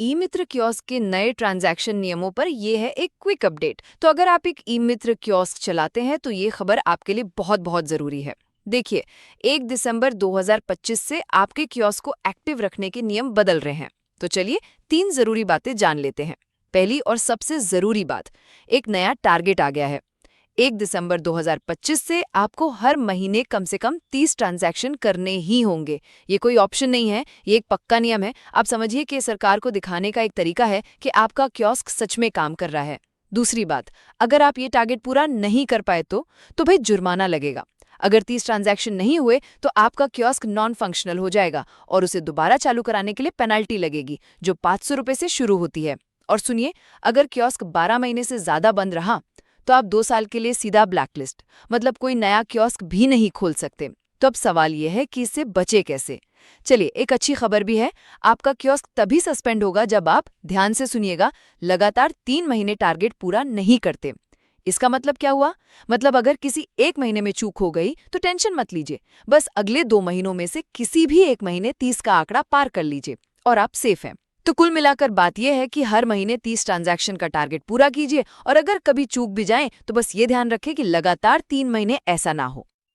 ई मित्र kiosk के नए transaction नियमों पर ये है एक क्विक अपडेट। तो अगर आप एक ई मित्र कियोस्क चलाते हैं तो ये खबर आपके लिए बहुत बहुत जरूरी है। देखिए, 1 दिसंबर 2025 से आपके कियोस्क को एक्टिव रखने के नियम बदल रहे हैं। तो चलिए, 3 जरूरी बातें जान लेते हैं। पहली और सबसे जरूरी बात, एक नया टारगेट आ गया है। 1 दिसंबर 2025 से आपको हर महीने कम से कम 30 ट्रांजैक्शन करने ही होंगे। ये कोई ऑप्शन नहीं है, ये एक पक्का नियम है। आप समझिए कि सरकार को दिखाने का एक तरीका है कि आपका कियोस्क सच में काम कर रहा है। दूसरी बात, अगर आप ये टारगेट पूरा नहीं कर पाए तो भाई जुर्माना लगेगा। अगर 30 ट्रांजैक्शन नहीं हुए तो आपका कियोस्क नॉन फंक्शनल हो जाएगा और उसे दोबारा चालू कराने के लिए पेनल्टी लगेगी, जो 500 रुपये से शुरू होती है। और सुनिए, अगर कियोस्क 12 महीने से ज्यादा बंद रहा तो आप 2 साल के लिए सीधा ब्लैकलिस्ट, मतलब कोई नया कियोस्क भी नहीं खोल सकते। तो अब सवाल यह है कि इससे बचे कैसे। चलिए, एक अच्छी खबर भी है। आपका कियोस्क तभी सस्पेंड होगा जब आप, ध्यान से सुनिएगा, लगातार 3 महीने टारगेट पूरा नहीं करते। इसका मतलब क्या हुआ? मतलब अगर किसी एक महीने में चूक हो गई तो टेंशन मत लीजिए। बस अगले 2 महीनों में से किसी भी एक महीने 30 का आंकड़ा पार कर लीजिए और आप सेफ हैं। तो कुल मिलाकर बात यह है कि हर महीने 30 ट्रांजैक्शन का टारगेट पूरा कीजिए, और अगर कभी चूक भी जाएं तो बस ये ध्यान रखें कि लगातार 3 महीने ऐसा ना हो।